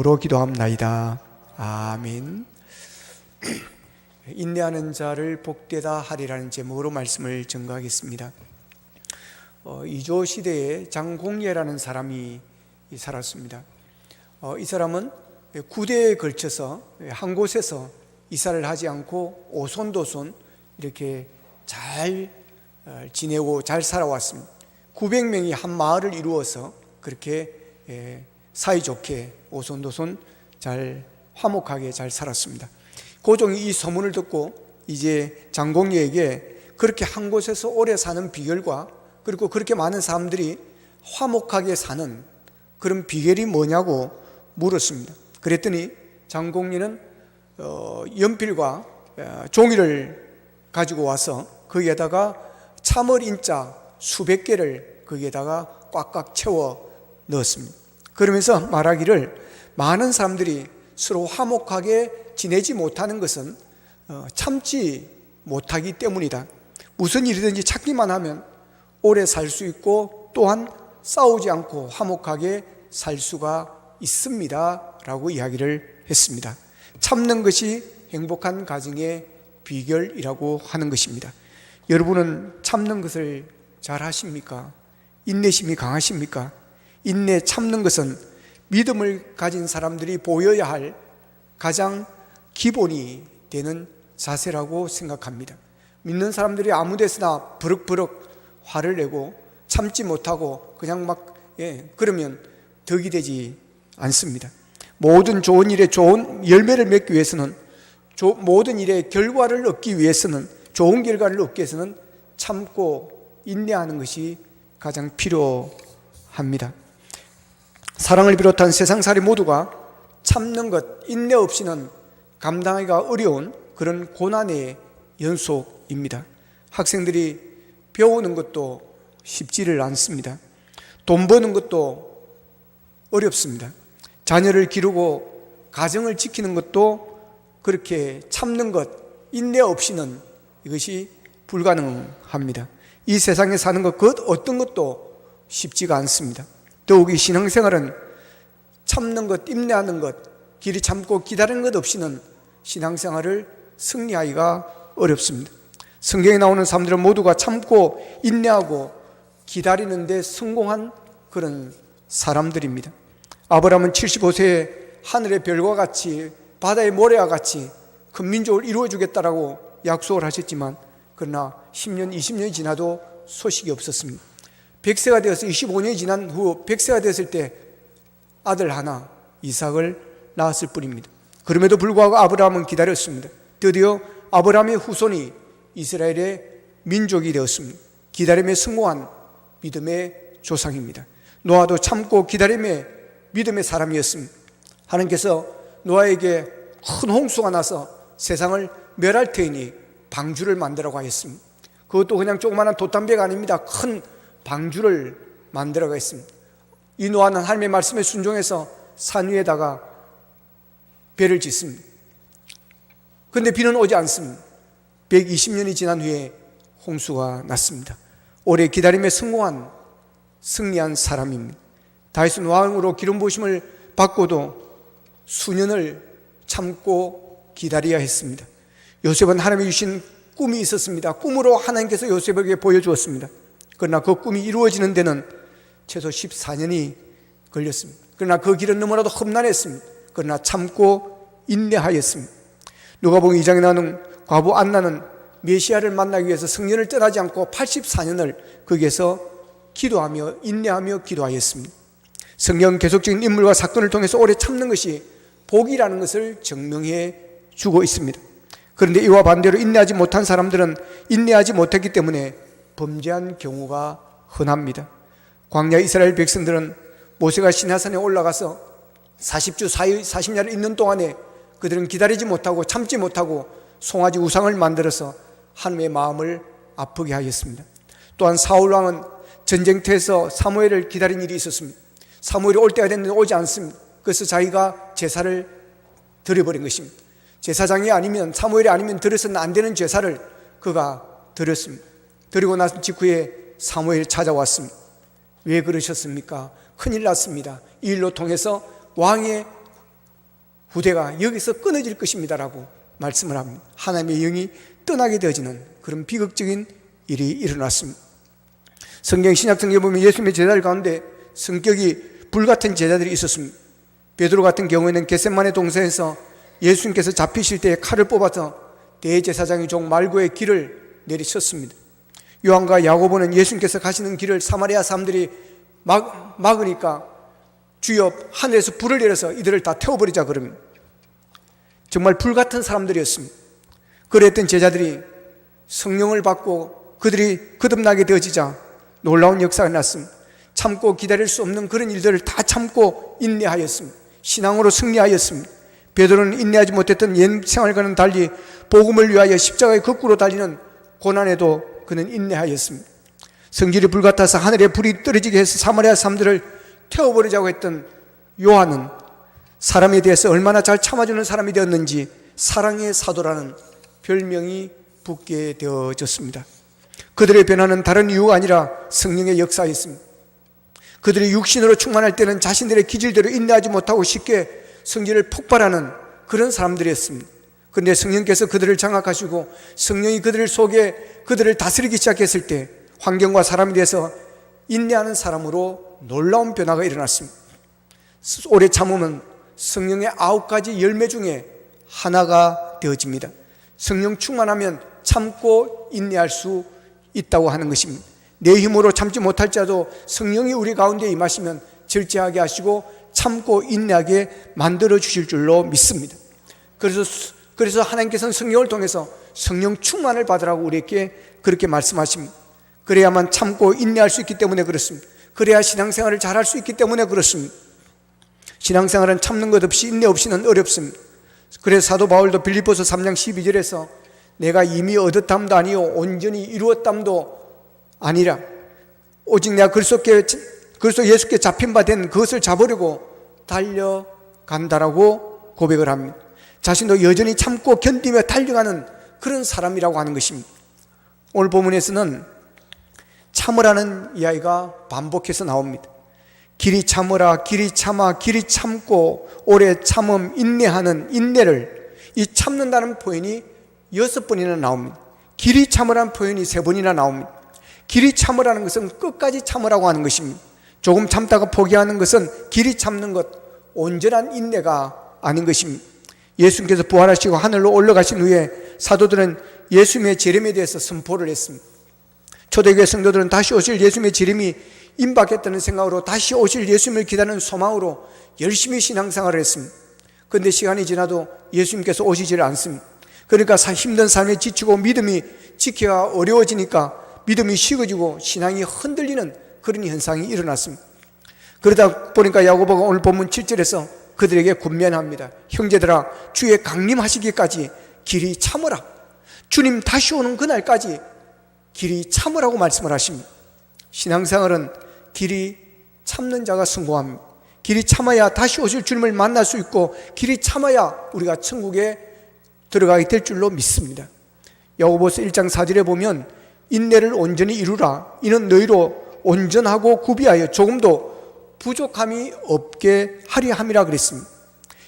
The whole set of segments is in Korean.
로 기도합나이다. 아멘. 인내하는 자를 복되다 하리라는 제목으로 말씀을 증거하겠습니다. 이조 시대에 장공예라는 사람이 살았습니다. 이 사람은 9대에 걸쳐서 한 곳에서 이사를 하지 않고 오손도손 이렇게 잘 지내고 잘 살아왔습니다. 900명이 한 마을을 이루어서 그렇게 사이좋게 오손도손 잘 화목하게 잘 살았습니다. 고종이 이 소문을 듣고 이제 장공예에게 그렇게 한 곳에서 오래 사는 비결과 그리고 그렇게 많은 사람들이 화목하게 사는 그런 비결이 뭐냐고 물었습니다. 그랬더니 장공예는 연필과 종이를 가지고 와서 거기에다가 참을 인자 수백 개를 거기에다가 꽉꽉 채워 넣었습니다. 그러면서 말하기를 많은 사람들이 서로 화목하게 지내지 못하는 것은 참지 못하기 때문이다. 무슨 일이든지 찾기만 하면 오래 살 수 있고 또한 싸우지 않고 화목하게 살 수가 있습니다 라고 이야기를 했습니다. 참는 것이 행복한 가정의 비결이라고 하는 것입니다. 여러분은 참는 것을 잘 하십니까? 인내심이 강하십니까? 인내 참는 것은 믿음을 가진 사람들이 보여야 할 가장 기본이 되는 자세라고 생각합니다. 믿는 사람들이 아무 데서나 버럭버럭 화를 내고 참지 못하고 그냥 그러면 덕이 되지 않습니다. 모든 좋은 일에 좋은 열매를 맺기 위해서는, 모든 일의 결과를 얻기 위해서는, 좋은 결과를 얻기 위해서는 참고 인내하는 것이 가장 필요합니다. 사랑을 비롯한 세상살이 모두가 참는 것, 인내 없이는 감당하기가 어려운 그런 고난의 연속입니다. 학생들이 배우는 것도 쉽지를 않습니다. 돈 버는 것도 어렵습니다. 자녀를 기르고 가정을 지키는 것도 그렇게 참는 것, 인내 없이는 이것이 불가능합니다. 이 세상에 사는 것, 그 어떤 것도 쉽지가 않습니다. 더욱이 신앙생활은 참는 것, 인내하는 것, 길이 참고 기다리는 것 없이는 신앙생활을 승리하기가 어렵습니다. 성경에 나오는 사람들은 모두가 참고 인내하고 기다리는 데 성공한 그런 사람들입니다. 아브라함은 75세에 하늘의 별과 같이 바다의 모래와 같이 큰 민족을 이루어주겠다라고 약속을 하셨지만 그러나 10년, 20년이 지나도 소식이 없었습니다. 100세가 되어서 25년이 지난 후 100세가 되었을 때 아들 하나 이삭을 낳았을 뿐입니다. 그럼에도 불구하고 아브라함은 기다렸습니다. 드디어 아브라함의 후손이 이스라엘의 민족이 되었습니다. 기다림에 성공한 믿음의 조상입니다. 노아도 참고 기다림의 믿음의 사람이었습니다. 하나님께서 노아에게 큰 홍수가 나서 세상을 멸할 테이니 방주를 만들라고 하였습니다. 그것도 그냥 조그마한 돛담배가 아닙니다. 큰 방주를 만들어가 있습니다. 이 노아는 하나님의 말씀에 순종해서 산 위에다가 배를 짓습니다. 그런데 비는 오지 않습니다. 120년이 지난 후에 홍수가 났습니다. 오래 기다림에 성공한 승리한 사람입니다. 다윗은 왕으로 기름 부으심을 받고도 수년을 참고 기다려야 했습니다. 요셉은 하나님이 주신 꿈이 있었습니다. 꿈으로 하나님께서 요셉에게 보여주었습니다. 그러나 그 꿈이 이루어지는 데는 최소 14년이 걸렸습니다. 그러나 그 길은 너무나도 험난했습니다. 그러나 참고 인내하였습니다. 누가복음 2장에 나오는 과부 안나는 메시아를 만나기 위해서 성전을 떠나지 않고 84년을 거기에서 기도하며 인내하며 기도하였습니다. 성경 계속적인 인물과 사건을 통해서 오래 참는 것이 복이라는 것을 증명해 주고 있습니다. 그런데 이와 반대로 인내하지 못한 사람들은 인내하지 못했기 때문에 범죄한 경우가 흔합니다. 광야 이스라엘 백성들은 모세가 시내산에 올라가서 40주 40야를 있는 동안에 그들은 기다리지 못하고 참지 못하고 송아지 우상을 만들어서 하나님의 마음을 아프게 하였습니다. 또한 사울 왕은 전쟁터에서 사무엘을 기다린 일이 있었습니다. 사무엘이 올 때가 됐는데 오지 않습니다. 그래서 자기가 제사를 드려버린 것입니다. 제사장이 아니면, 사무엘이 아니면 드려서는 안 되는 제사를 그가 드렸습니다. 드리고 나서 직후에 사무엘이 찾아왔습니다. 왜 그러셨습니까? 큰일 났습니다. 이 일로 통해서 왕의 후대가 여기서 끊어질 것입니다라고 말씀을 합니다. 하나님의 영이 떠나게 되어지는 그런 비극적인 일이 일어났습니다. 성경 신약성경에 보면 예수님의 제자들 가운데 성격이 불같은 제자들이 있었습니다. 베드로 같은 경우에는 겟세마네 동산에서 예수님께서 잡히실 때 칼을 뽑아서 대제사장의 종 말고의 길을 내리쳤습니다. 요한과 야고보는 예수님께서 가시는 길을 사마리아 사람들이 막으니까 주여 하늘에서 불을 내려서 이들을 다 태워버리자 그럽니다. 정말 불같은 사람들이었습니다. 그랬던 제자들이 성령을 받고 그들이 거듭나게 되어지자 놀라운 역사가 났습니다. 참고 기다릴 수 없는 그런 일들을 다 참고 인내하였습니다. 신앙으로 승리하였습니다. 베드로는 인내하지 못했던 옛 생활과는 달리 복음을 위하여 십자가의 거꾸로 달리는 고난에도 그는 인내하였습니다. 성질이 불같아서 하늘에 불이 떨어지게 해서 사마리아 사람들을 태워버리자고 했던 요한은 사람에 대해서 얼마나 잘 참아주는 사람이 되었는지 사랑의 사도라는 별명이 붙게 되어졌습니다. 그들의 변화는 다른 이유가 아니라 성령의 역사였습니다. 그들이 육신으로 충만할 때는 자신들의 기질대로 인내하지 못하고 쉽게 성질을 폭발하는 그런 사람들이었습니다. 그런데 성령께서 그들을 장악하시고 성령이 그들 속에 그들을 다스리기 시작했을 때 환경과 사람에 대해서 인내하는 사람으로 놀라운 변화가 일어났습니다. 오래 참으면 성령의 9가지 열매 중에 하나가 되어집니다. 성령 충만하면 참고 인내할 수 있다고 하는 것입니다. 내 힘으로 참지 못할지라도 성령이 우리 가운데 임하시면 절제하게 하시고 참고 인내하게 만들어 주실 줄로 믿습니다. 그래서 하나님께서는 성령을 통해서 성령 충만을 받으라고 우리에게 그렇게 말씀하십니다. 그래야만 참고 인내할 수 있기 때문에 그렇습니다. 그래야 신앙생활을 잘할 수 있기 때문에 그렇습니다. 신앙생활은 참는 것 없이 인내 없이는 어렵습니다. 그래서 사도 바울도 빌립보서 3장 12절에서 내가 이미 얻었담도 아니요 온전히 이루었담도 아니라 오직 내가 그리스도 예수께 잡힌 바 된 그것을 잡으려고 달려간다라고 고백을 합니다. 자신도 여전히 참고 견디며 달려가는 그런 사람이라고 하는 것입니다. 오늘 본문에서는 참으라는 이야기가 반복해서 나옵니다. 길이 참으라, 길이 참아, 길이 참고 오래 참음, 인내하는 인내를, 이 참는다는 표현이 6번이나 나옵니다. 길이 참으라는 표현이 3번이나 나옵니다. 길이 참으라는 것은 끝까지 참으라고 하는 것입니다. 조금 참다가 포기하는 것은 길이 참는 것, 온전한 인내가 아닌 것입니다. 예수님께서 부활하시고 하늘로 올라가신 후에 사도들은 예수님의 재림에 대해서 선포를 했습니다. 초대교회 성도들은 다시 오실 예수님의 재림이 임박했다는 생각으로 다시 오실 예수님을 기다리는 소망으로 열심히 신앙생활을 했습니다. 그런데 시간이 지나도 예수님께서 오시질 않습니다. 그러니까 힘든 삶에 지치고 믿음이 지키기가 어려워지니까 믿음이 식어지고 신앙이 흔들리는 그런 현상이 일어났습니다. 그러다 보니까 야고보가 오늘 본문 7절에서 그들에게 권면합니다. 형제들아, 주의 강림하시기까지 길이 참으라. 주님 다시 오는 그날까지 길이 참으라고 말씀을 하십니다. 신앙생활은 길이 참는 자가 성공합니다. 길이 참아야 다시 오실 주님을 만날 수 있고 길이 참아야 우리가 천국에 들어가게 될 줄로 믿습니다. 야고보서 1장 4절에 보면 인내를 온전히 이루라. 이는 너희로 온전하고 구비하여 조금도 부족함이 없게 하리 함이라 그랬습니다.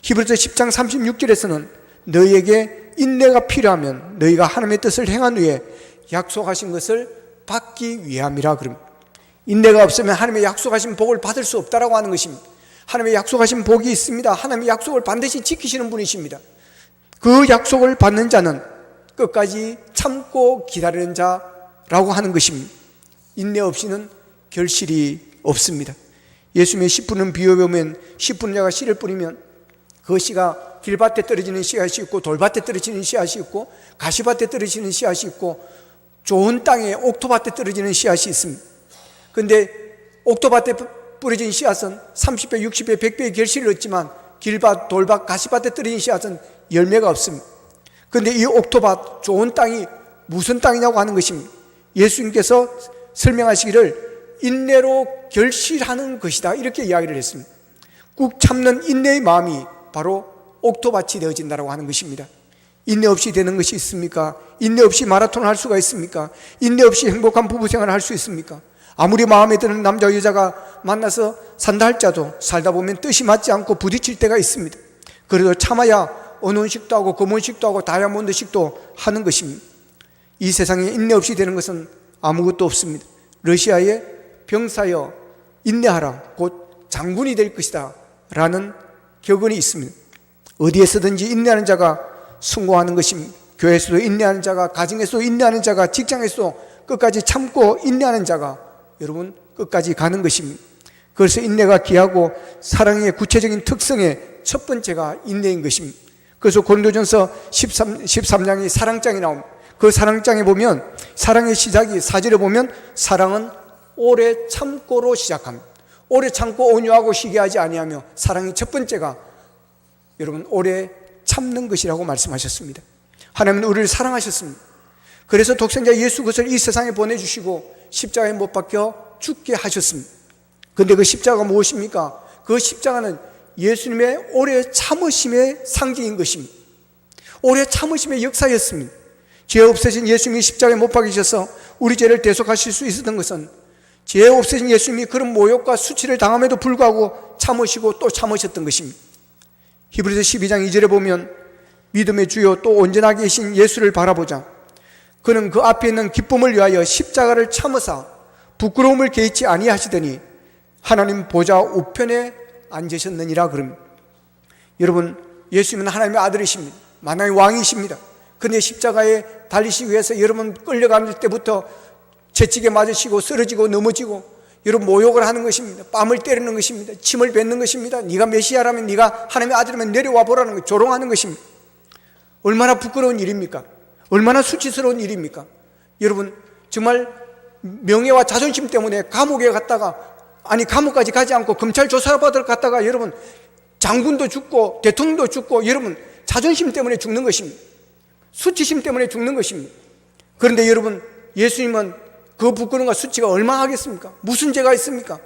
히브리서 10장 36절에서는 너희에게 인내가 필요하면 너희가 하나님의 뜻을 행한 후에 약속하신 것을 받기 위함이라 그럽니다. 인내가 없으면 하나님의 약속하신 복을 받을 수 없다라고 하는 것입니다. 하나님의 약속하신 복이 있습니다. 하나님의 약속을 반드시 지키시는 분이십니다. 그 약속을 받는 자는 끝까지 참고 기다리는 자라고 하는 것입니다. 인내 없이는 결실이 없습니다. 예수님의 씨 뿌리는 비유에 보면 씨 뿌리는 자가 씨를 뿌리면 그 씨가 길밭에 떨어지는 씨앗이 있고 돌밭에 떨어지는 씨앗이 있고 가시밭에 떨어지는 씨앗이 있고 좋은 땅에 옥토밭에 떨어지는 씨앗이 있습니다. 그런데 옥토밭에 뿌려진 씨앗은 30배, 60배, 100배의 결실을 얻지만 길밭, 돌밭, 가시밭에 떨어진 씨앗은 열매가 없습니다. 그런데 이 옥토밭, 좋은 땅이 무슨 땅이냐고 하는 것입니다. 예수님께서 설명하시기를 인내로 결실하는 것이다, 이렇게 이야기를 했습니다. 꾹 참는 인내의 마음이 바로 옥토밭이 되어진다고 하는 것입니다. 인내 없이 되는 것이 있습니까? 인내 없이 마라톤을 할 수가 있습니까? 인내 없이 행복한 부부생활을 할 수 있습니까? 아무리 마음에 드는 남자 여자가 만나서 산다 할지라도 살다 보면 뜻이 맞지 않고 부딪힐 때가 있습니다. 그래도 참아야 언혼식도 하고 금혼식도 하고 다이아몬드식도 하는 것입니다. 이 세상에 인내 없이 되는 것은 아무것도 없습니다. 러시아의 병사여 인내하라, 곧 장군이 될 것이다 라는 격언이 있습니다. 어디에서든지 인내하는 자가 성공하는 것입니다. 교회에서도 인내하는 자가, 가정에서도 인내하는 자가, 직장에서도 끝까지 참고 인내하는 자가 여러분 끝까지 가는 것입니다. 그래서 인내가 귀하고 사랑의 구체적인 특성의 첫 번째가 인내인 것입니다. 그래서 고린도전서 13장이 사랑장이 나옵니다. 그 사랑장에 보면 사랑의 시작이 4절에 보면 사랑은 오래 참고로 시작합니다. 오래 참고 온유하고 시기하지 아니하며, 사랑의 첫 번째가 여러분 오래 참는 것이라고 말씀하셨습니다. 하나님은 우리를 사랑하셨습니다. 그래서 독생자 예수 그리스도를 이 세상에 보내주시고 십자가에 못 박혀 죽게 하셨습니다. 그런데 그 십자가가 무엇입니까? 그 십자가는 예수님의 오래 참으심의 상징인 것입니다. 오래 참으심의 역사였습니다. 죄 없으신 예수님이 십자가에 못 박히셔서 우리 죄를 대속하실 수 있었던 것은 죄 없으신 예수님이 그런 모욕과 수치를 당함에도 불구하고 참으시고 또 참으셨던 것입니다. 히브리서 12장 2절에 보면 믿음의 주요 또 온전하게 계신 예수를 바라보자. 그는 그 앞에 있는 기쁨을 위하여 십자가를 참으사 부끄러움을 개의치 아니하시더니 하나님 보좌 우편에 앉으셨느니라 그럽니다. 여러분, 예수님은 하나님의 아들이십니다. 만왕의 왕이십니다. 그런데 십자가에 달리시기 위해서 여러분 끌려갈 때부터 채찍에 맞으시고 쓰러지고 넘어지고 여러분 모욕을 하는 것입니다. 뺨을 때리는 것입니다. 침을 뱉는 것입니다. 네가 메시아라면, 네가 하나님의 아들이면 내려와 보라는 것, 조롱하는 것입니다. 얼마나 부끄러운 일입니까? 얼마나 수치스러운 일입니까? 여러분, 정말 명예와 자존심 때문에 감옥에 갔다가, 아니 감옥까지 가지 않고 검찰 조사받으러 갔다가 여러분 장군도 죽고 대통령도 죽고 여러분 자존심 때문에 죽는 것입니다. 수치심 때문에 죽는 것입니다. 그런데 여러분, 예수님은 그 부끄러움과 수치가 얼마나 하겠습니까? 무슨 죄가 있습니까?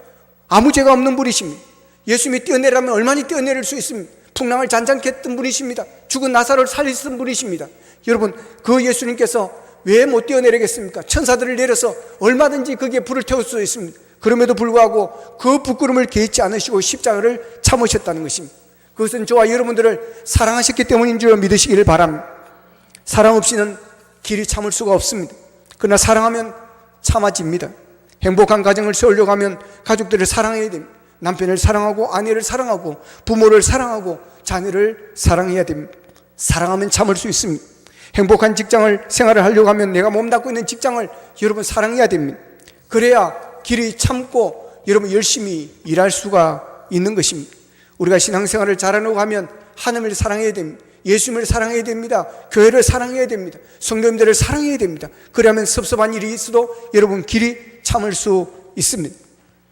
아무 죄가 없는 분이십니다. 예수님이 뛰어내라면 얼마나 뛰어내릴 수 있습니까? 풍랑을 잔잔케 했던 분이십니다. 죽은 나사로를 살리신 분이십니다. 여러분, 그 예수님께서 왜 못 뛰어내리겠습니까? 천사들을 내려서 얼마든지 거기에 불을 태울 수 있습니다. 그럼에도 불구하고 그 부끄러움을 개의치 않으시고 십자가를 참으셨다는 것입니다. 그것은 저와 여러분들을 사랑하셨기 때문인 줄 믿으시기를 바랍니다. 사랑 없이는 길이 참을 수가 없습니다. 그러나 사랑하면 참아집니다. 행복한 가정을 세우려고 하면 가족들을 사랑해야 됩니다. 남편을 사랑하고 아내를 사랑하고 부모를 사랑하고 자녀를 사랑해야 됩니다. 사랑하면 참을 수 있습니다. 행복한 직장을 생활을 하려고 하면 내가 몸담고 있는 직장을 여러분 사랑해야 됩니다. 그래야 길이 참고 여러분 열심히 일할 수가 있는 것입니다. 우리가 신앙생활을 잘하려고 하면 하나님을 사랑해야 됩니다. 예수님을 사랑해야 됩니다. 교회를 사랑해야 됩니다. 성도님들을 사랑해야 됩니다. 그러면 섭섭한 일이 있어도 여러분 길이 참을 수 있습니다.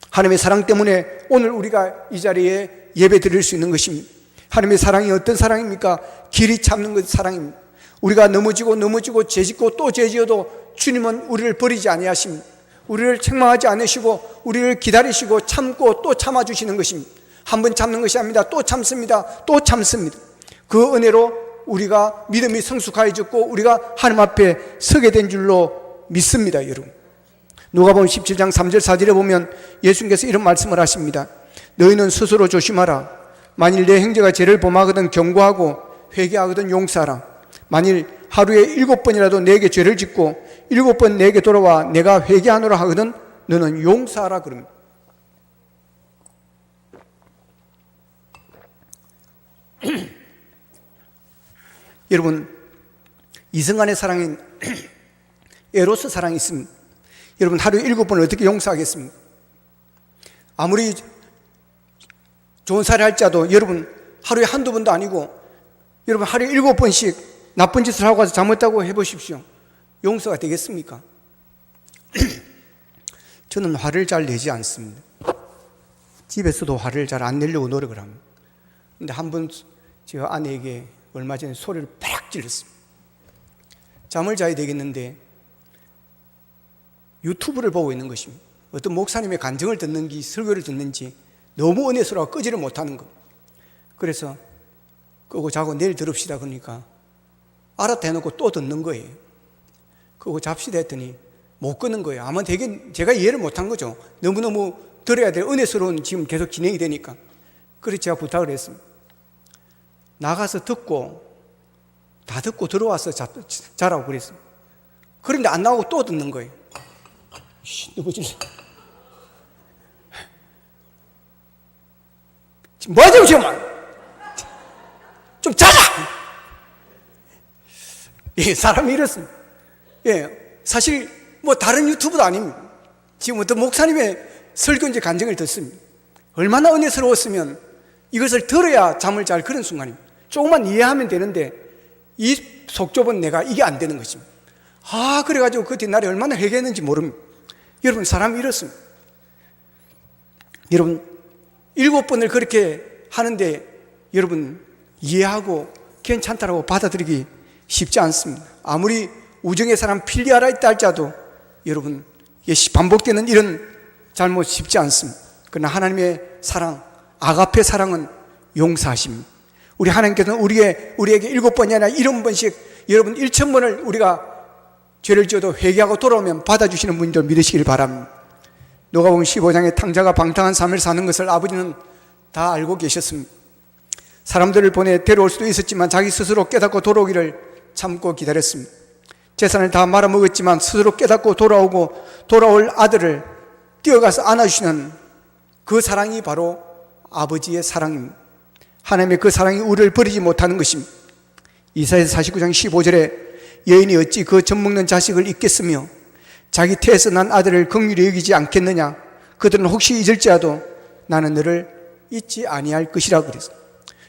하나님의 사랑 때문에 오늘 우리가 이 자리에 예배 드릴 수 있는 것입니다. 하나님의 사랑이 어떤 사랑입니까? 길이 참는 것 사랑입니다. 우리가 넘어지고 죄짓고 또 죄지어도 주님은 우리를 버리지 아니하십니다. 우리를 책망하지 않으시고 우리를 기다리시고 참고 또 참아주시는 것입니다. 한 번 참는 것이 아닙니다. 또 참습니다. 또 참습니다. 그 은혜로 우리가 믿음이 성숙해졌고 우리가 하나님 앞에 서게 된 줄로 믿습니다. 여러분, 누가복음 17장 3절 4절에 보면 예수님께서 이런 말씀을 하십니다. 너희는 스스로 조심하라. 만일 내 형제가 죄를 범하거든 경고하고 회개하거든 용서하라. 만일 하루에 7번이라도 내게 죄를 짓고 7번 내게 돌아와 내가 회개하노라 하거든 너는 용서하라 그럽니다. 여러분, 이성간의 사랑인 에로스 사랑이 있습니다. 여러분, 하루에 7번을 어떻게 용서하겠습니까? 아무리 좋은 살이 할지라도 여러분 하루에 한두 번도 아니고 여러분 하루에 7번씩 나쁜 짓을 하고 가서 잘못했다고 해보십시오. 용서가 되겠습니까? 저는 화를 잘 내지 않습니다. 집에서도 화를 잘 안 내려고 노력을 합니다. 근데 한 번 제가 아내에게 얼마 전에 소리를 팍 질렀습니다. 잠을 자야 되겠는데 유튜브를 보고 있는 것입니다. 어떤 목사님의 간증을 듣는지 설교를 듣는지 너무 은혜스러워 끄지를 못하는 것. 그래서 끄고 자고 내일 들읍시다 그러니까 알았다 해놓고 또 듣는 거예요. 끄고 잡시다 했더니 못 끄는 거예요. 아마 되게 제가 이해를 못한 거죠. 너무너무 들어야 될 은혜스러운 지금 계속 진행이 되니까. 그래서 제가 부탁을 했습니다. 나가서 듣고 다 듣고 들어와서 자라고 그랬어요. 그런데 안 나오고 또 듣는 거예요. 누구지? 뭐 하자고 지금? 좀 자자! 예, 사람이 이렇습니다. 예, 사실 뭐 다른 유튜브도 아닙니다. 지금 어떤 목사님의 설교인지 간증을 듣습니다. 얼마나 은혜스러웠으면 이것을 들어야 잠을 잘 그런 순간입니다. 조금만 이해하면 되는데 이 속 좁은 내가 이게 안 되는 것입니다. 그래가지고 그 뒷날에 얼마나 회개했는지 모릅니다. 여러분, 사람이 이렇습니다. 여러분, 7번을 그렇게 하는데 여러분 이해하고 괜찮다라고 받아들이기 쉽지 않습니다. 아무리 우정의 사람 필리아라 있다 할지라도 여러분 반복되는 이런 잘못 쉽지 않습니다. 그러나 하나님의 사랑, 아가페 사랑은 용서하십니다. 우리 하나님께서는 우리에게 7번이 아니라 7번씩 여러분 1000번을 우리가 죄를 지어도 회개하고 돌아오면 받아주시는 분들 믿으시길 바랍니다. 누가복음 15장에 탕자가 방탕한 삶을 사는 것을 아버지는 다 알고 계셨습니다. 사람들을 보내 데려올 수도 있었지만 자기 스스로 깨닫고 돌아오기를 참고 기다렸습니다. 재산을 다 말아먹었지만 스스로 깨닫고 돌아올 아들을 뛰어가서 안아주시는 그 사랑이 바로 아버지의 사랑입니다. 하나님의 그 사랑이 우리를 버리지 못하는 것입니다. 이사야서 49장 15절에 여인이 어찌 그 젖먹는 자식을 잊겠으며 자기 태에서 난 아들을 긍휼히 여기지 않겠느냐. 그들은 혹시 잊을지라도 나는 너를 잊지 아니할 것이라 그랬어요.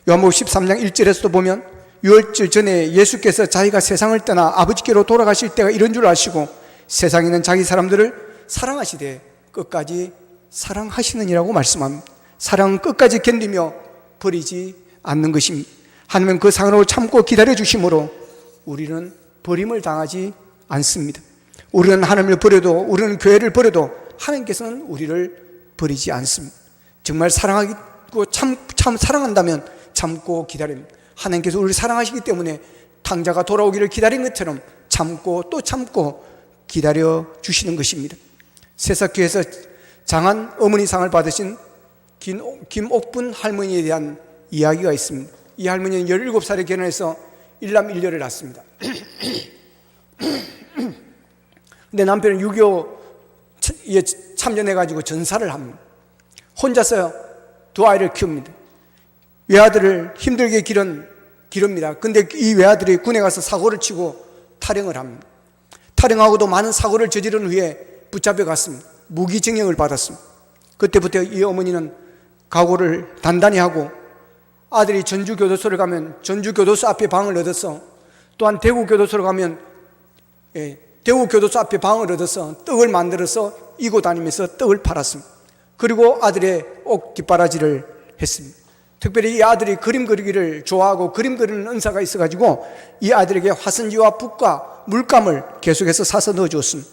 요한복음 13장 1절에서도 보면 유월절 전에 예수께서 자기가 세상을 떠나 아버지께로 돌아가실 때가 이런 줄 아시고 세상에 있는 자기 사람들을 사랑하시되 끝까지 사랑하시느니라고 말씀합니다. 사랑은 끝까지 견디며 버리지 않는 것입니다. 하나님은 그 사랑으로 참고 기다려주심으로 우리는 버림을 당하지 않습니다. 우리는 하나님을 버려도, 우리는 교회를 버려도 하나님께서는 우리를 버리지 않습니다. 정말 사랑하고 참 사랑한다면 참고 기다립니다. 하나님께서 우리를 사랑하시기 때문에 탕자가 돌아오기를 기다린 것처럼 참고 또 참고 기다려 주시는 것입니다. 새싹교회에서 장한 어머니상을 받으신 김옥분 할머니에 대한 이야기가 있습니다. 이 할머니는 17살에 결혼해서 일남 일녀를 낳습니다. 근데 남편은 6.25에 참전해가지고 전사를 합니다. 혼자서 두 아이를 키웁니다. 외아들을 힘들게 기릅니다. 근데 이 외아들이 군에 가서 사고를 치고 탈영을 합니다. 탈영하고도 많은 사고를 저지른 후에 붙잡혀 갔습니다. 무기징역을 받았습니다. 그때부터 이 어머니는 각오를 단단히 하고 아들이 전주교도소를 가면 전주교도소 앞에 방을 얻어서, 또한 대구교도소로 가면 대구교도소 앞에 방을 얻어서 떡을 만들어서 이고 다니면서 떡을 팔았습니다. 그리고 아들의 옥 뒷바라지를 했습니다. 특별히 이 아들이 그림 그리기를 좋아하고 그림 그리는 은사가 있어가지고 이 아들에게 화선지와 붓과 물감을 계속해서 사서 넣어주었습니다.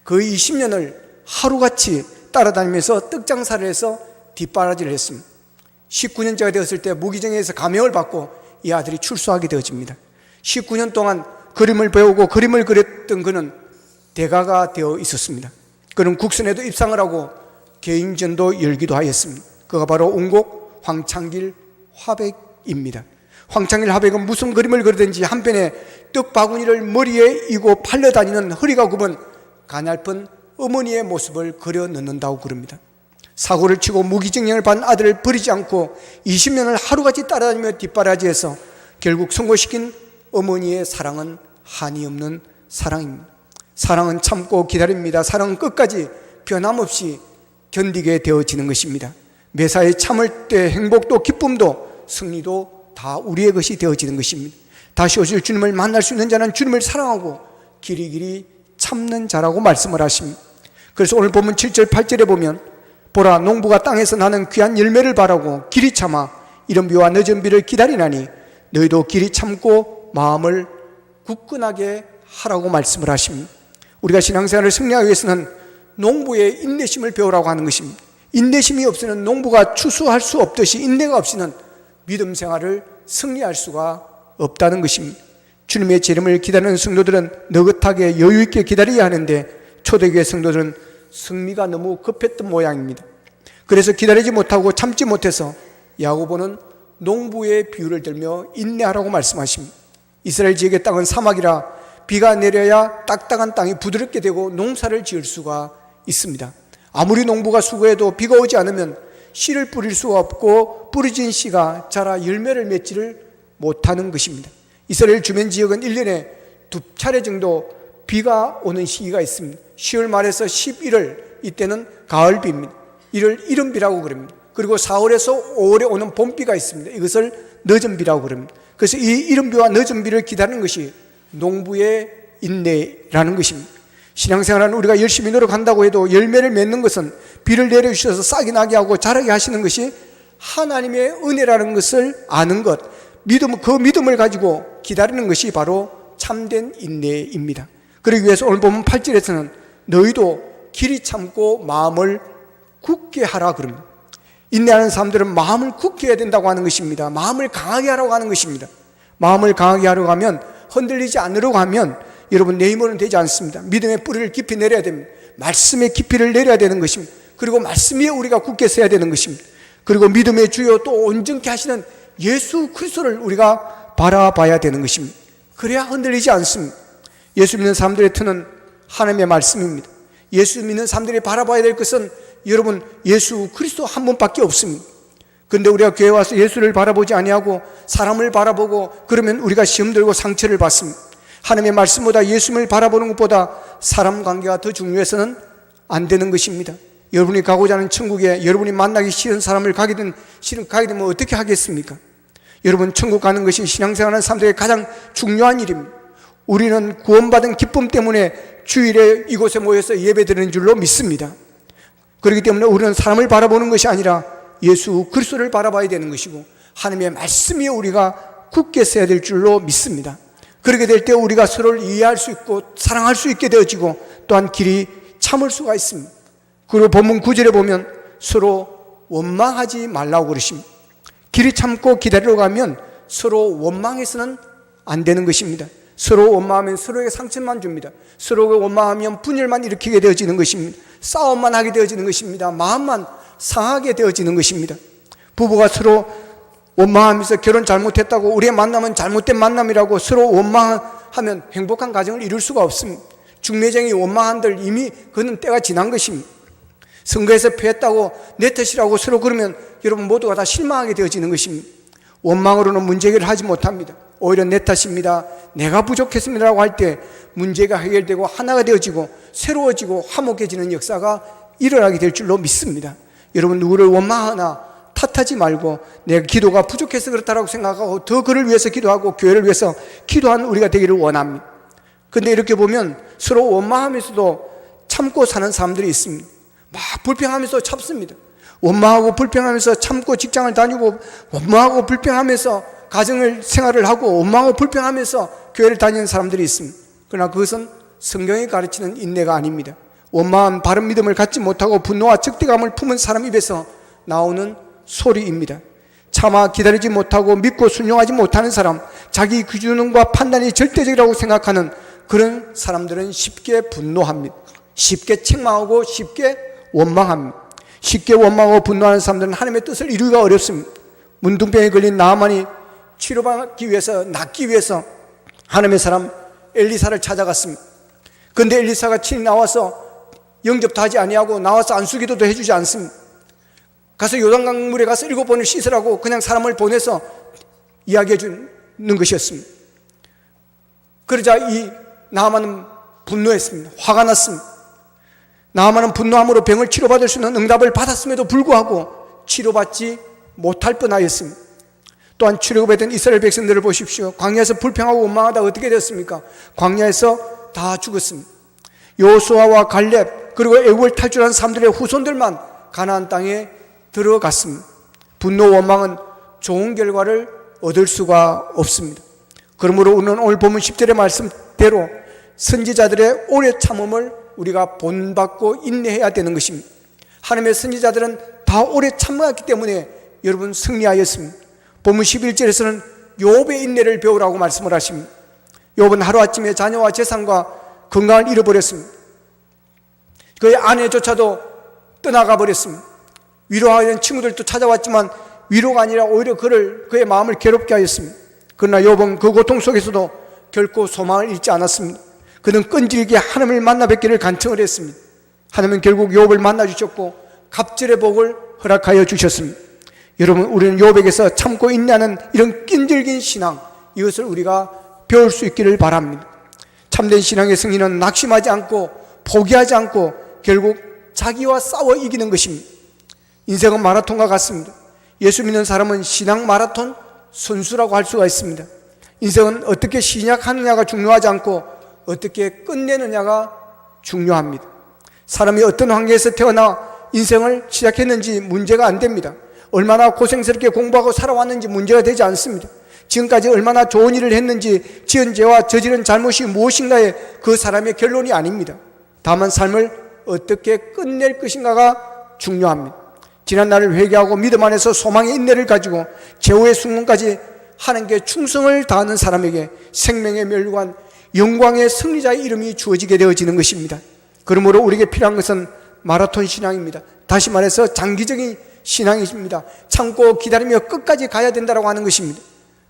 거의 20년을 하루같이 따라다니면서 떡 장사를 해서 뒷바라지를 했습니다. 19년째가 되었을 때 무기징역에서 감형을 받고 이 아들이 출소하게 되어집니다. 19년 동안 그림을 배우고 그림을 그렸던 그는 대가가 되어 있었습니다. 그는 국선에도 입상을 하고 개인전도 열기도 하였습니다. 그가 바로 운곡 황창길 화백입니다. 황창길 화백은 무슨 그림을 그리든지 한편에 떡 바구니를 머리에 이고 팔려다니는 허리가 굽은 가냘픈 어머니의 모습을 그려 넣는다고 그럽니다. 사고를 치고 무기징역을 받은 아들을 버리지 않고 20년을 하루같이 따라다니며 뒷바라지해서 결국 선고시킨 어머니의 사랑은 한이 없는 사랑입니다. 사랑은 참고 기다립니다. 사랑은 끝까지 변함없이 견디게 되어지는 것입니다. 매사에 참을 때 행복도 기쁨도 승리도 다 우리의 것이 되어지는 것입니다. 다시 오실 주님을 만날 수 있는 자는 주님을 사랑하고 길이길이 참는 자라고 말씀을 하십니다. 그래서 오늘 보면 7절 8절에 보면 보라, 농부가 땅에서 나는 귀한 열매를 바라고 길이 참아 이른 비와 늦은 비를 기다리나니 너희도 길이 참고 마음을 굳건하게 하라고 말씀을 하십니다. 우리가 신앙생활을 승리하기 위해서는 농부의 인내심을 배우라고 하는 것입니다. 인내심이 없이는 농부가 추수할 수 없듯이 인내가 없이는 믿음 생활을 승리할 수가 없다는 것입니다. 주님의 재림을 기다리는 성도들은 느긋하게 여유 있게 기다려야 하는데 초대교회 성도들은 승리가 너무 급했던 모양입니다. 그래서 기다리지 못하고 참지 못해서 야고보는 농부의 비유를 들며 인내하라고 말씀하십니다. 이스라엘 지역의 땅은 사막이라 비가 내려야 딱딱한 땅이 부드럽게 되고 농사를 지을 수가 있습니다. 아무리 농부가 수고해도 비가 오지 않으면 씨를 뿌릴 수가 없고 뿌려진 씨가 자라 열매를 맺지를 못하는 것입니다. 이스라엘 주변 지역은 1년에 2차례 정도 비가 오는 시기가 있습니다. 10월 말에서 11월, 이때는 가을비입니다. 이를 이른비라고 그럽니다. 그리고 4월에서 5월에 오는 봄비가 있습니다. 이것을 늦은비라고 그럽니다. 그래서 이 이른비와 늦은비를 기다리는 것이 농부의 인내라는 것입니다. 신앙생활은 우리가 열심히 노력한다고 해도 열매를 맺는 것은 비를 내려주셔서 싹이 나게 하고 자라게 하시는 것이 하나님의 은혜라는 것을 아는 것, 그 믿음을 가지고 기다리는 것이 바로 참된 인내입니다. 그러기 위해서 오늘 보면 8절에서는 너희도 길이 참고 마음을 굳게 하라 그럽니다. 인내하는 사람들은 마음을 굳게 해야 된다고 하는 것입니다. 마음을 강하게 하라고 하는 것입니다. 마음을 강하게 하려고 하면, 흔들리지 않으려고 하면 여러분 내 힘으로는 되지 않습니다. 믿음의 뿌리를 깊이 내려야 됩니다. 말씀의 깊이를 내려야 되는 것입니다. 그리고 말씀 위에 우리가 굳게 서야 되는 것입니다. 그리고 믿음의 주요 또 온전케 하시는 예수 그리스도를 우리가 바라봐야 되는 것입니다. 그래야 흔들리지 않습니다. 예수 믿는 사람들의 터는 하나님의 말씀입니다. 예수 믿는 사람들이 바라봐야 될 것은 여러분 예수 그리스도 한 분밖에 없습니다. 그런데 우리가 교회 와서 예수를 바라보지 아니하고 사람을 바라보고 그러면 우리가 시험 들고 상처를 받습니다. 하나님의 말씀보다 예수님을 바라보는 것보다 사람 관계가 더 중요해서는 안 되는 것입니다. 여러분이 가고자 하는 천국에 여러분이 만나기 싫은 사람을 가게 되면 어떻게 하겠습니까? 여러분, 천국 가는 것이 신앙생활하는 사람들의 가장 중요한 일입니다. 우리는 구원받은 기쁨 때문에 주일에 이곳에 모여서 예배드리는 줄로 믿습니다. 그렇기 때문에 우리는 사람을 바라보는 것이 아니라 예수 그리스도를 바라봐야 되는 것이고 하나님의 말씀 위에 우리가 굳게 서야 될 줄로 믿습니다. 그렇게 될 때 우리가 서로를 이해할 수 있고 사랑할 수 있게 되어지고 또한 길이 참을 수가 있습니다. 그리고 본문 9절에 보면 서로 원망하지 말라고 그러십니다. 길이 참고 기다리러 가면 서로 원망해서는 안 되는 것입니다. 서로 원망하면 서로에게 상처만 줍니다. 서로가 원망하면 분열만 일으키게 되어지는 것입니다. 싸움만 하게 되어지는 것입니다. 마음만 상하게 되어지는 것입니다. 부부가 서로 원망하면서 결혼 잘못했다고 우리의 만남은 잘못된 만남이라고 서로 원망하면 행복한 가정을 이룰 수가 없습니다. 중매쟁이 원망한들 이미 그는 때가 지난 것입니다. 선거에서 패했다고 내 탓이라고 서로 그러면 여러분 모두가 다 실망하게 되어지는 것입니다. 원망으로는 문제 해결을 하지 못합니다. 오히려 내 탓입니다, 내가 부족했습니다라고 할 때 문제가 해결되고 하나가 되어지고 새로워지고 화목해지는 역사가 일어나게 될 줄로 믿습니다. 여러분 누구를 원망하나 탓하지 말고 내가 기도가 부족해서 그렇다라고 생각하고 더 그를 위해서 기도하고 교회를 위해서 기도하는 우리가 되기를 원합니다. 그런데 이렇게 보면 서로 원망하면서도 참고 사는 사람들이 있습니다. 막 불평하면서 참습니다. 원망하고 불평하면서 참고 직장을 다니고 원망하고 불평하면서 가정을 생활을 하고 원망하고 불평하면서 교회를 다니는 사람들이 있습니다. 그러나 그것은 성경이 가르치는 인내가 아닙니다. 원망한 바른 믿음을 갖지 못하고 분노와 적대감을 품은 사람 입에서 나오는 소리입니다. 차마 기다리지 못하고 믿고 순종하지 못하는 사람, 자기 기준과 판단이 절대적이라고 생각하는 그런 사람들은 쉽게 분노합니다. 쉽게 책망하고 쉽게 원망합니다. 쉽게 원망하고 분노하는 사람들은 하나님의 뜻을 이루기가 어렵습니다. 문둥병에 걸린 나아만이 치료받기 위해서, 낫기 위해서 하나님의 사람 엘리사를 찾아갔습니다. 그런데 엘리사가 친히 나와서 영접도 하지 아니하고 나와서 안수기도도 해주지 않습니다. 가서 요단강물에 가서 7번을 씻으라고 그냥 사람을 보내서 이야기해 주는 것이었습니다. 그러자 이 나아만은 분노했습니다. 화가 났습니다. 나아만은 분노함으로 병을 치료받을 수 있는 응답을 받았음에도 불구하고 치료받지 못할 뻔하였습니다. 또한 출애굽했던 이스라엘 백성들을 보십시오. 광야에서 불평하고 원망하다 어떻게 됐습니까? 광야에서 다 죽었습니다. 여호수아와 갈렙 그리고 애국을 탈출한 사람들의 후손들만 가나안 땅에 들어갔습니다. 분노 원망은 좋은 결과를 얻을 수가 없습니다. 그러므로 우리는 오늘 본문 10절의 말씀대로 선지자들의 오래 참음을 우리가 본받고 인내해야 되는 것입니다. 하나님의 선지자들은 다 오래 참았기 때문에 여러분 승리하였습니다. 본문 11절에서는 욥의 인내를 배우라고 말씀을 하십니다. 욥은 하루아침에 자녀와 재산과 건강을 잃어버렸습니다. 그의 아내조차도 떠나가 버렸습니다. 위로하는 친구들도 찾아왔지만 위로가 아니라 오히려 그의 마음을 괴롭게 하였습니다. 그러나 욥은 그 고통 속에서도 결코 소망을 잃지 않았습니다. 그는 끈질기게 하나님을 만나 뵙기를 간청을 했습니다. 하나님은 결국 욥을 만나 주셨고 갑절의 복을 허락하여 주셨습니다. 여러분, 우리는 욥에게서 참고 인내하는 이런 끈질긴 신앙, 이것을 우리가 배울 수 있기를 바랍니다. 참된 신앙의 승리는 낙심하지 않고 포기하지 않고 결국 자기와 싸워 이기는 것입니다. 인생은 마라톤과 같습니다. 예수 믿는 사람은 신앙 마라톤 선수라고 할 수가 있습니다. 인생은 어떻게 시작하느냐가 중요하지 않고 어떻게 끝내느냐가 중요합니다. 사람이 어떤 환경에서 태어나 인생을 시작했는지 문제가 안 됩니다. 얼마나 고생스럽게 공부하고 살아왔는지 문제가 되지 않습니다. 지금까지 얼마나 좋은 일을 했는지 지은 죄와 저지른 잘못이 무엇인가에 그 사람의 결론이 아닙니다. 다만 삶을 어떻게 끝낼 것인가가 중요합니다. 지난 날을 회개하고 믿음 안에서 소망의 인내를 가지고 최후의 순간까지 하나님께 충성을 다하는 사람에게 생명의 멸관, 영광의 승리자의 이름이 주어지게 되어지는 것입니다. 그러므로 우리에게 필요한 것은 마라톤 신앙입니다. 다시 말해서 장기적인 신앙이십니다. 참고 기다리며 끝까지 가야 된다고 하는 것입니다.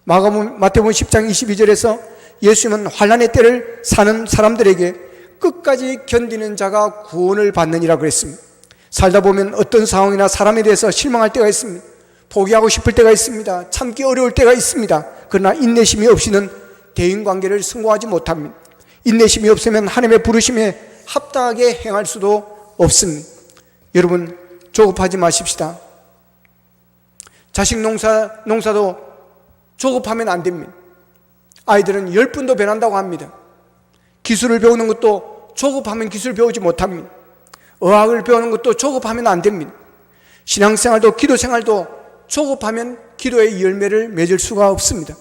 마태복음 10장 22절에서 예수님은 환난의 때를 사는 사람들에게 끝까지 견디는 자가 구원을 받느니라 그랬습니다. 살다 보면 어떤 상황이나 사람에 대해서 실망할 때가 있습니다. 포기하고 싶을 때가 있습니다. 참기 어려울 때가 있습니다. 그러나 인내심이 없이는 대인관계를 성공하지 못합니다. 인내심이 없으면 하나님의 부르심에 합당하게 행할 수도 없습니다. 여러분, 조급하지 마십시다. 자식 농사도 조급하면 안 됩니다. 아이들은 10분도 변한다고 합니다. 기술을 배우는 것도 조급하면 기술 배우지 못합니다. 의학을 배우는 것도 조급하면 안 됩니다. 신앙생활도 기도생활도 조급하면 기도의 열매를 맺을 수가 없습니다.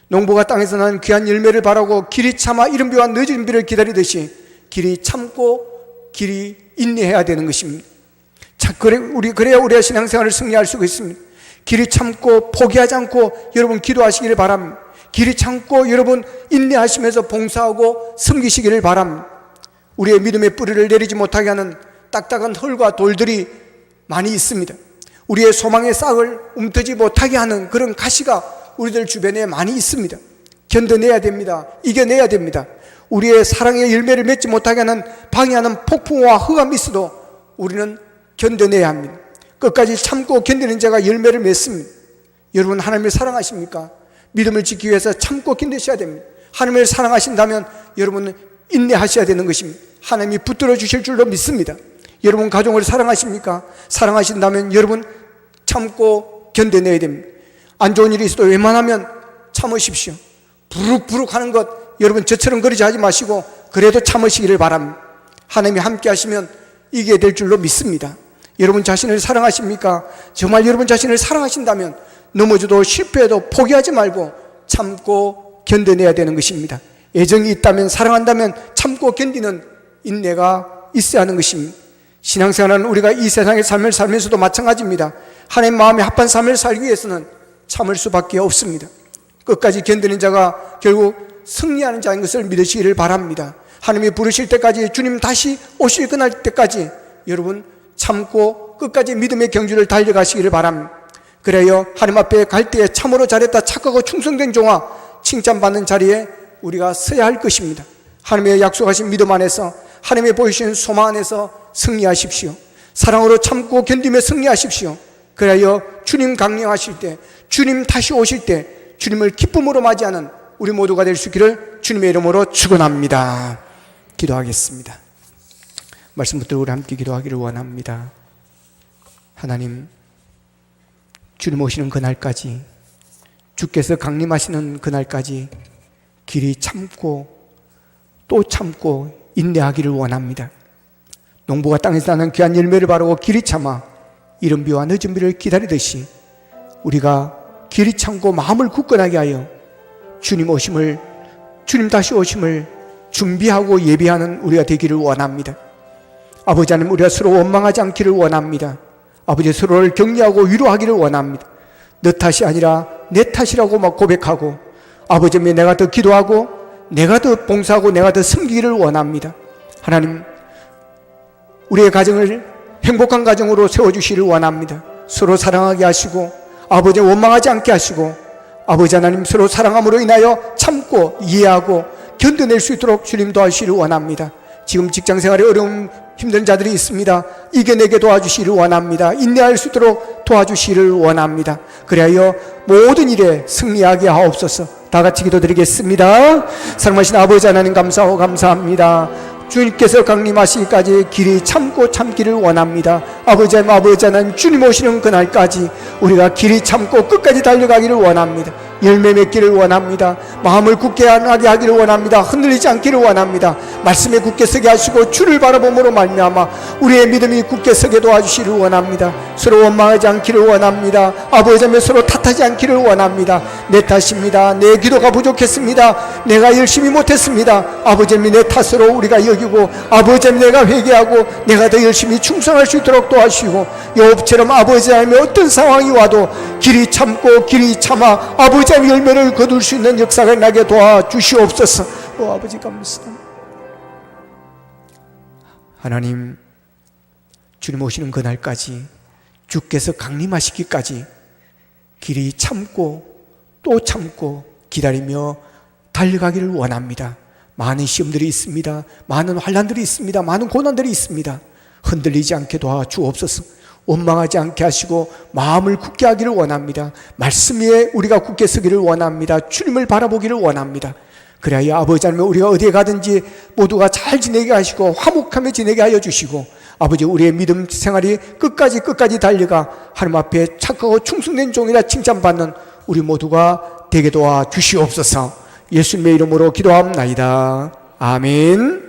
농부가 땅에서 난 귀한 열매를 바라고 길이 참아 이른 비와 늦은 비를 기다리듯이 길이 참고 길이 인내해야 되는 것입니다. 그래야 우리가 신앙생활을 승리할 수가 있습니다. 길이 참고 포기하지 않고 여러분 기도하시기를 바랍니다. 길이 참고 여러분 인내하시면서 봉사하고 섬기시기를 바랍니다. 우리의 믿음의 뿌리를 내리지 못하게 하는 딱딱한 흙과 돌들이 많이 있습니다. 우리의 소망의 싹을 움트지 못하게 하는 그런 가시가 우리들 주변에 많이 있습니다. 견뎌내야 됩니다. 이겨내야 됩니다. 우리의 사랑의 열매를 맺지 못하게 하는 방해하는 폭풍과 흑암이 있어도 우리는 견뎌내야 합니다. 끝까지 참고 견디는 자가 열매를 맺습니다. 여러분, 하나님을 사랑하십니까? 믿음을 지키기 위해서 참고 견디셔야 됩니다. 하나님을 사랑하신다면 여러분은 인내하셔야 되는 것입니다. 하나님이 붙들어 주실 줄로 믿습니다. 여러분 가정을 사랑하십니까? 사랑하신다면 여러분 참고 견뎌내야 됩니다. 안 좋은 일이 있어도 웬만하면 참으십시오. 부룩부룩 하는 것 여러분 저처럼 그러지 하지 마시고 그래도 참으시기를 바랍니다. 하나님이 함께 하시면 이기게 될 줄로 믿습니다. 여러분 자신을 사랑하십니까? 정말 여러분 자신을 사랑하신다면 넘어져도 실패해도 포기하지 말고 참고 견뎌내야 되는 것입니다. 애정이 있다면, 사랑한다면 참고 견디는 인내가 있어야 하는 것입니다. 신앙생활은 우리가 이 세상의 삶을 살면서도 마찬가지입니다. 하나님 마음에 합한 삶을 살기 위해서는 참을 수밖에 없습니다. 끝까지 견디는 자가 결국 승리하는 자인 것을 믿으시기를 바랍니다. 하나님이 부르실 때까지, 주님 다시 오실 그날 때까지 여러분 참고 끝까지 믿음의 경주를 달려가시기를 바랍니다. 그래야 하나님 앞에 갈 때에 참으로 잘했다, 착하고 충성된 종아 칭찬받는 자리에 우리가 서야 할 것입니다. 하나님의 약속하신 믿음 안에서, 하나님의 보이신 소망 안에서 승리하십시오. 사랑으로 참고 견디며 승리하십시오. 그래야 주님 강림하실 때, 주님 다시 오실 때 주님을 기쁨으로 맞이하는 우리 모두가 될 수 있기를 주님의 이름으로 축원합니다. 기도하겠습니다. 말씀 붙들고 우리 함께 기도하기를 원합니다. 하나님, 주님 오시는 그날까지, 주께서 강림하시는 그날까지 길이 참고 또 참고 인내하기를 원합니다. 농부가 땅에서 나는 귀한 열매를 바라고 길이 참아 이른 비와 늦은 비를 기다리듯이 우리가 길이 참고 마음을 굳건하게 하여 주님 다시 오심을 준비하고 예비하는 우리가 되기를 원합니다. 아버지 하나님, 우리가 서로 원망하지 않기를 원합니다. 아버지, 서로를 격려하고 위로하기를 원합니다. 너 탓이 아니라 내 탓이라고 막 고백하고, 아버지, 내가 더 기도하고 내가 더 봉사하고 내가 더 섬기기를 원합니다. 하나님, 우리의 가정을 행복한 가정으로 세워주시기를 원합니다. 서로 사랑하게 하시고 아버지 원망하지 않게 하시고 아버지 하나님 서로 사랑함으로 인하여 참고 이해하고 견뎌낼 수 있도록 주님 도와주시기를 원합니다. 지금 직장생활에 어려운 힘든 자들이 있습니다. 이겨내게 도와주시기를 원합니다. 인내할 수 있도록 도와주시기를 원합니다. 그리하여 모든 일에 승리하게 하옵소서. 다 같이 기도드리겠습니다. 사랑하신 아버지 하나님 감사하고 감사합니다. 주님께서 강림하시기까지 길이 참고 참기를 원합니다. 아버지 하나님 주님 오시는 그날까지 우리가 길이 참고 끝까지 달려가기를 원합니다. 열매 맺기를 원합니다. 마음을 굳게 하게 하기를 원합니다. 흔들리지 않기를 원합니다. 말씀에 굳게 서게 하시고 주를 바라봄으로 말미암아 우리의 믿음이 굳게 서게 도와주시기를 원합니다. 서로 원망하지 않기를 원합니다. 아버지 하나님 서로 탓하지 않기를 원합니다. 내 탓입니다. 내 기도가 부족했습니다. 내가 열심히 못했습니다. 아버지 하나님 내 탓으로 우리가 여기고 아버지 하나님 내가 회개하고 내가 더 열심히 충성할 수 있도록 도와주시고 욥처럼 아버지 하나님의 어떤 상황이 와도 길이 참고 길이 참아 아버지 하나님 열매를 거둘 수 있는 역사가 나게 도와주시옵소서. 아버지 감사합니다. 하나님 주님 오시는 그날까지 주께서 강림하시기까지 길이 참고 또 참고 기다리며 달려가기를 원합니다. 많은 시험들이 있습니다. 많은 환난들이 있습니다. 많은 고난들이 있습니다. 흔들리지 않게 도와주옵소서. 원망하지 않게 하시고 마음을 굳게 하기를 원합니다. 말씀 위에 우리가 굳게 서기를 원합니다. 주님을 바라보기를 원합니다. 그래야 아버지 하나님 우리가 어디에 가든지 모두가 잘 지내게 하시고 화목하며 지내게 하여 주시고 아버지 우리의 믿음 생활이 끝까지 달려가 하나님 앞에 착하고 충성된 종이라 칭찬받는 우리 모두가 되게 도와주시옵소서. 예수님의 이름으로 기도합나이다. 아멘.